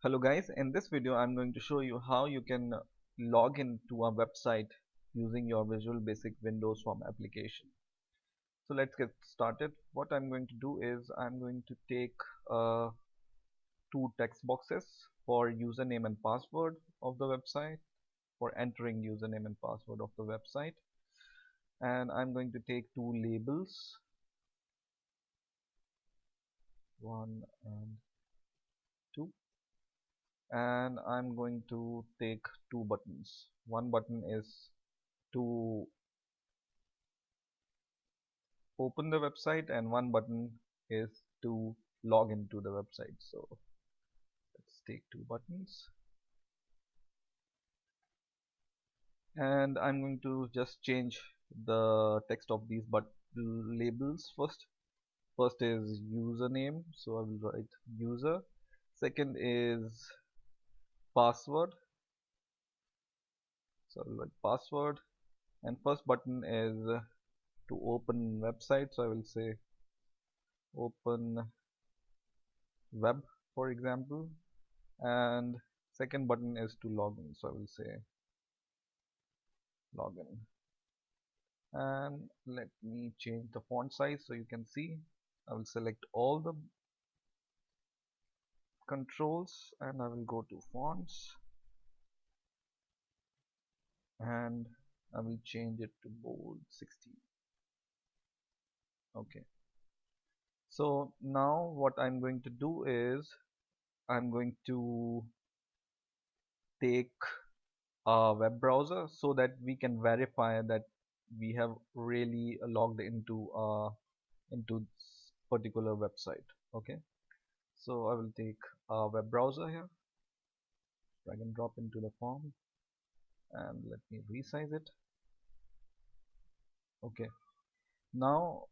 Hello guys, in this video I'm going to show you how you can log into a website using your Visual Basic Windows Form application. So let's get started. What I'm going to do is I'm going to take two text boxes for username and password of the website, for entering username and password of the website, and I'm going to take two labels, one and two, and I'm going to take two buttons. One button is to open the website and one button is to log into the website. So let's take two buttons, and I'm going to just change the text of these but labels first. First is username, so I will write user. Second is password, so I will write password. And first button is to open website, so I will say open web, for example. And second button is to login, so I will say login. And let me change the font size so you can see. I will select all the controls and I will go to fonts and I will change it to bold 16. Okay, so now what I'm going to do is I'm going to take a web browser so that we can verify that we have really logged into this particular website. Okay, so I will take a web browser here, drag and drop into the form, and let me resize it. Okay, now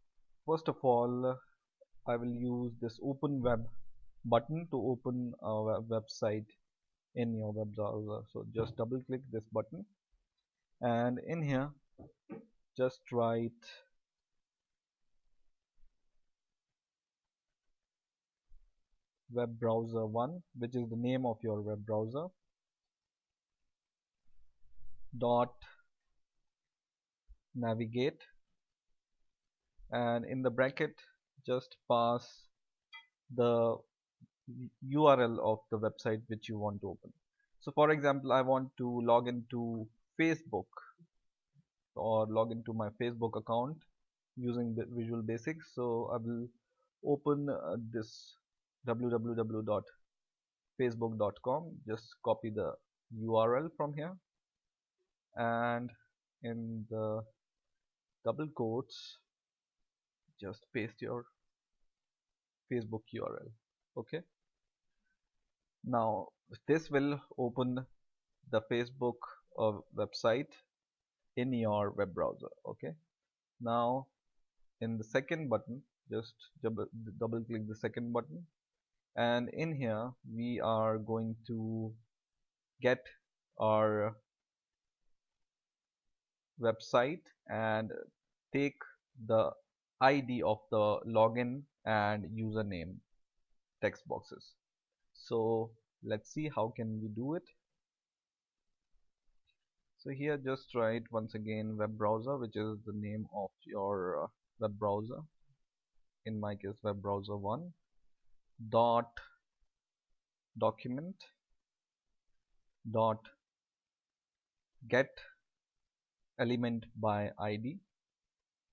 first of all I will use this open web button to open a website in your web browser. So just double click this button and in here just write web browser 1, which is the name of your web browser, dot navigate, and in the bracket just pass the URL of the website which you want to open. So for example, I want to log into Facebook or log into my Facebook account using the Visual Basic. So I will open this www.facebook.com, just copy the URL from here and in the double quotes just paste your Facebook URL. Okay, now this will open the Facebook website in your web browser. Okay, now in the second button just double click the second button, and in here we are going to get our website and take the ID of the login and username text boxes. So let's see how can we do it. So here just write once again web browser, which is the name of your web browser, in my case web browser 1, dot document dot get element by ID,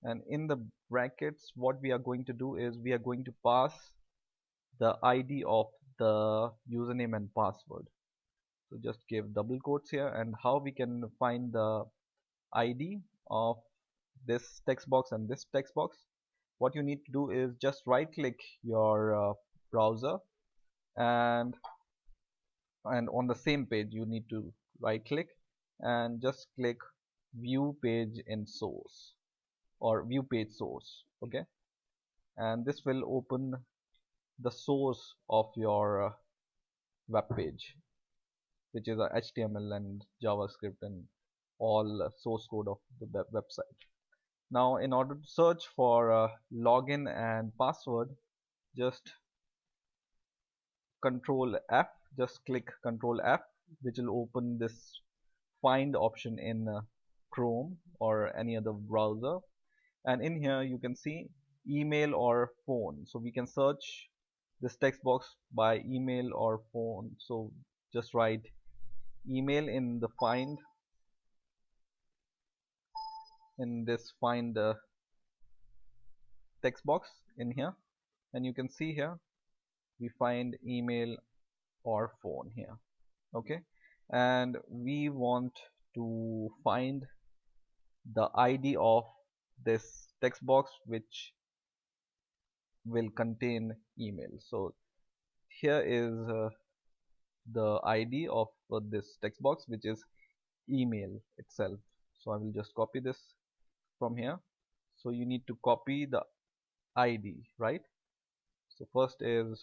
and in the brackets what we are going to do is we are going to pass the ID of the username and password. So just give double quotes here, and how we can find the ID of this text box and this text box. What you need to do is just right click your browser, and on the same page you need to right click and just click view page in source or view page source. Okay, and this will open the source of your web page, which is a HTML and JavaScript and all source code of the website. Now in order to search for login and password, just control F, just click Control F, which will open this find option in Chrome or any other browser. And in here you can see email or phone. So we can search this text box by email or phone. So just write email in the find, in this find text box in here, and you can see here we find email or phone here. Okay, and we want to find the ID of this text box which will contain email. So here is the ID of this text box, which is email itself. So I will just copy this from here. So you need to copy the ID, right? So first is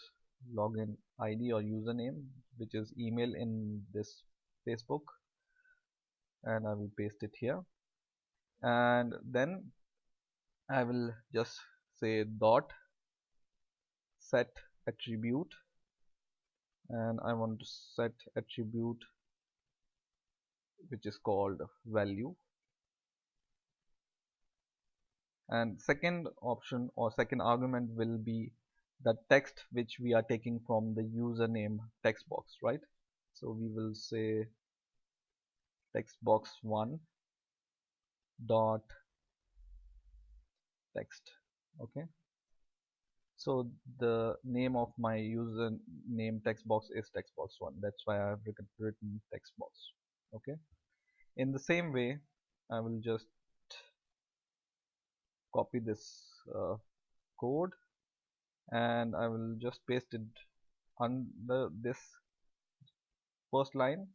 login ID or username, which is email in this Facebook, and I will paste it here. And then I will just say dot set attribute, and I want to set attribute which is called value. And second option or second argument will be the text which we are taking from the username text box, right? So we will say text box 1 dot text. Okay, so the name of my username text box is text box 1. That's why I have written text box. Okay, in the same way I will just copy this code, and I will just paste it under this first line.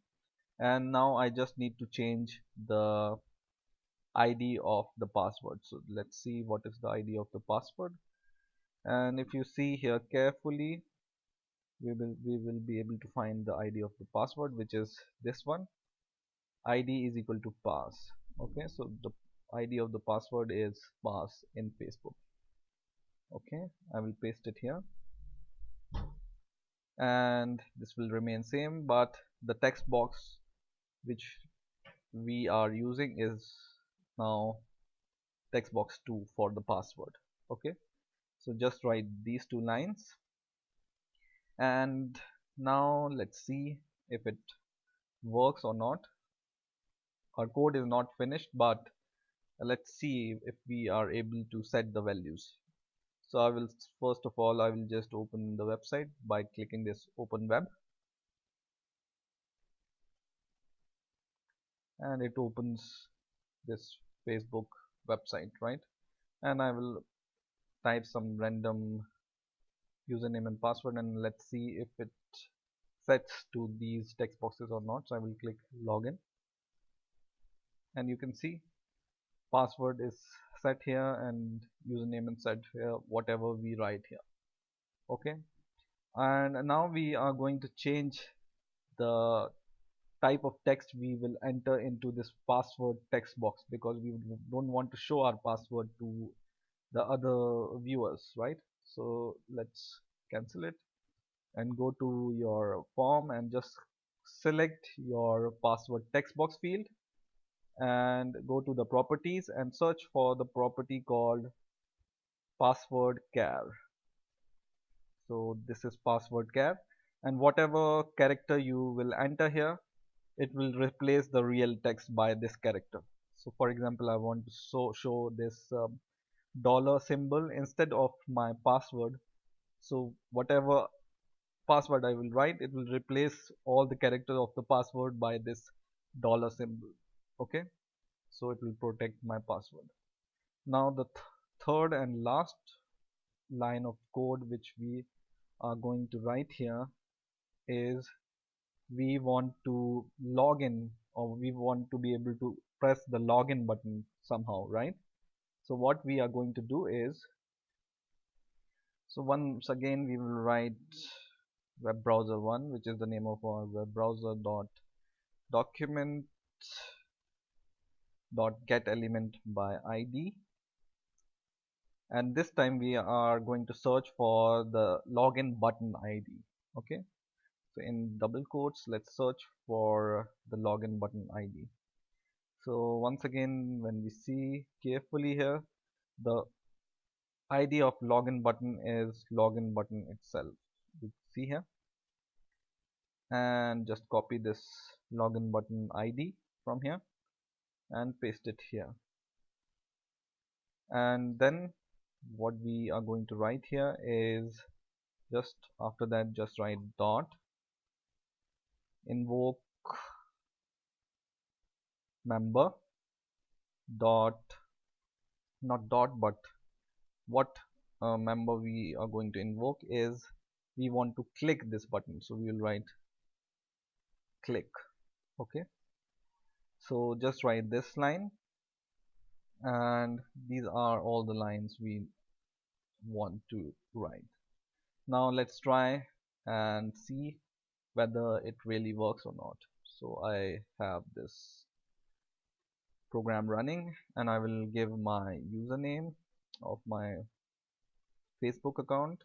And now I just need to change the ID of the password. So let's see what is the ID of the password. And if you see here carefully, we will be able to find the ID of the password, which is this one. ID is equal to pass. Okay, so the ID of the password is pass in Facebook. Okay, I will paste it here, and this will remain same, but the text box which we are using is now text box 2 for the password. Okay, so just write these two lines, and now let's see if it works or not. Our code is not finished, but let's see if we are able to set the values. So I will first of all I will just open the website by clicking this open web, and it opens this Facebook website, right? And I will type some random username and password, and let's see if it sets to these text boxes or not. So I will click login, and you can see password is set here and username is set here, whatever we write here. Okay, and now we are going to change the type of text we will enter into this password text box, because we don't want to show our password to the other viewers, right? So let's cancel it and go to your form and just select your password text box field and go to the properties and search for the property called password char. So this is password char, and whatever character you will enter here, it will replace the real text by this character. So for example, I want to show this dollar symbol instead of my password. So whatever password I will write, it will replace all the characters of the password by this dollar symbol. Okay, so it will protect my password. Now the third and last line of code which we are going to write here is we want to log in, or we want to be able to press the login button somehow, right? So what we are going to do is, so once again we will write web browser 1, which is the name of our web browser, dot document dot get element by id, and this time we are going to search for the login button id. Okay, So in double quotes, let's search for the login button ID. So once again, when we see carefully here, the ID of login button is login button itself. You see here, and just copy this login button ID from here and paste it here. And then what we are going to write here is, just after that, just write dot invoke member dot, not dot, but what member we are going to invoke is, we want to click this button, so we will write click. Okay, so just write this line, and these are all the lines we want to write. Now let's try and see whether it really works or not. So I have this program running, and I will give my username of my Facebook account,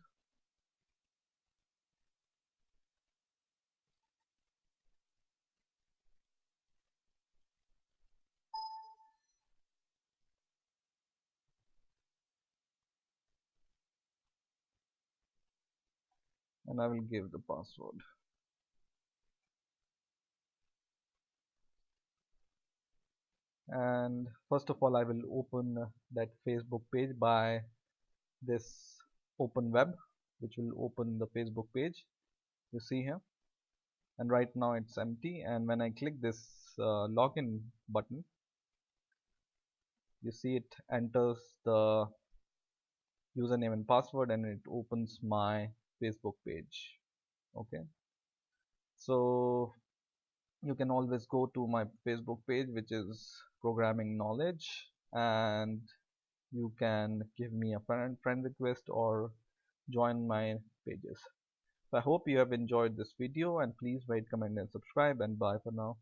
and I will give the password. And first of all, I will open that Facebook page by this open web, which will open the Facebook page you see here. And right now it's empty, and when I click this login button, you see it enters the username and password, and it opens my Facebook page. Okay, so you can always go to my Facebook page, which is programming knowledge, and you can give me a friend request or join my pages. So I hope you have enjoyed this video, and please rate, comment and subscribe, and bye for now.